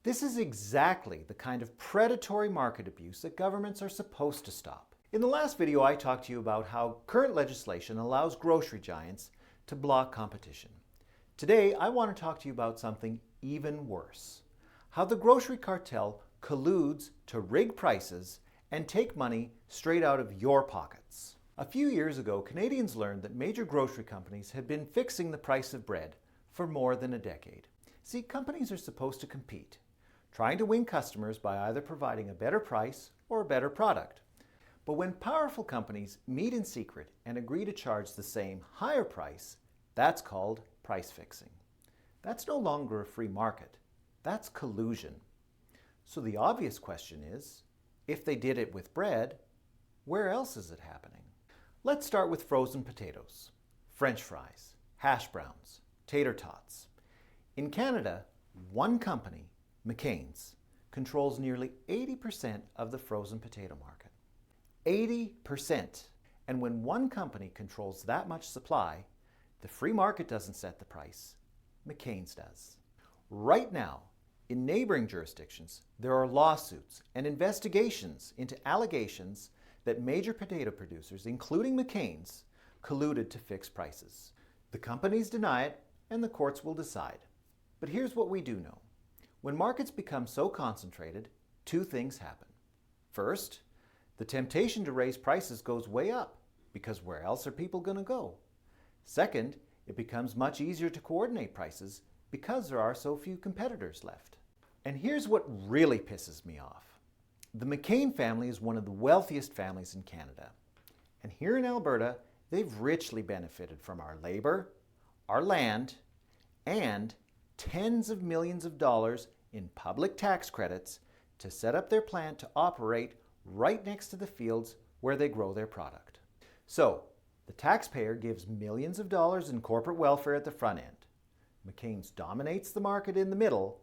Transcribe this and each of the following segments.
This is exactly the kind of predatory market abuse that governments are supposed to stop. In the last video, I talked to you about how current legislation allows grocery giants to block competition. Today, I want to talk to you about something even worse. How the grocery cartel colludes to rig prices and take money straight out of your pockets. A few years ago, Canadians learned that major grocery companies had been fixing the price of bread for more than a decade. See, companies are supposed to compete, trying to win customers by either providing a better price or a better product. But when powerful companies meet in secret and agree to charge the same higher price, that's called price fixing. That's no longer a free market. That's collusion. So the obvious question is, if they did it with bread, where else is it happening? Let's start with frozen potatoes, French fries, hash browns, tater tots. In Canada, one company, McCain's, controls nearly 80% of the frozen potato market. 80%! And when one company controls that much supply, the free market doesn't set the price, McCain's does. Right now, in neighboring jurisdictions, there are lawsuits and investigations into allegations that major potato producers, including McCain's, colluded to fix prices. The companies deny it, and the courts will decide. But here's what we do know. When markets become so concentrated, two things happen. First, the temptation to raise prices goes way up, because where else are people going to go? Second, it becomes much easier to coordinate prices because there are so few competitors left. And here's what really pisses me off. The McCain family is one of the wealthiest families in Canada. And here in Alberta, they've richly benefited from our labor, our land, and tens of millions of dollars in public tax credits to set up their plant to operate right next to the fields where they grow their product. So, the taxpayer gives millions of dollars in corporate welfare at the front end. McCain's dominates the market in the middle,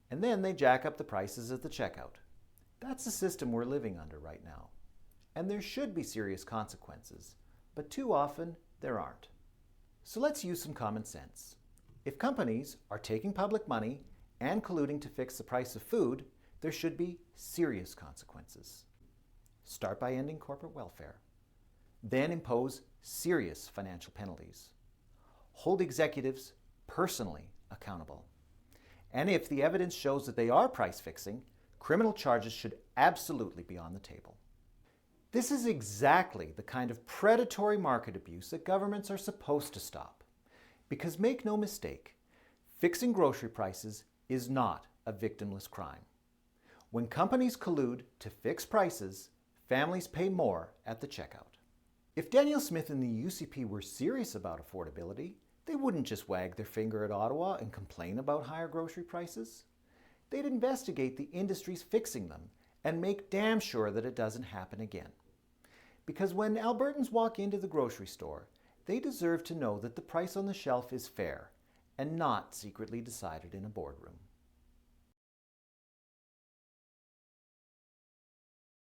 and then they jack up the prices at the checkout. That's the system we're living under right now. And there should be serious consequences, but too often there aren't. So let's use some common sense. If companies are taking public money and colluding to fix the price of food, there should be serious consequences. Start by ending corporate welfare. Then impose serious financial penalties. Hold executives personally accountable. And if the evidence shows that they are price fixing, criminal charges should absolutely be on the table. This is exactly the kind of predatory market abuse that governments are supposed to stop. Because make no mistake, fixing grocery prices is not a victimless crime. When companies collude to fix prices, families pay more at the checkout. If Daniel Smith and the UCP were serious about affordability, they wouldn't just wag their finger at Ottawa and complain about higher grocery prices. They'd investigate the industries fixing them and make damn sure that it doesn't happen again. Because when Albertans walk into the grocery store, they deserve to know that the price on the shelf is fair and not secretly decided in a boardroom.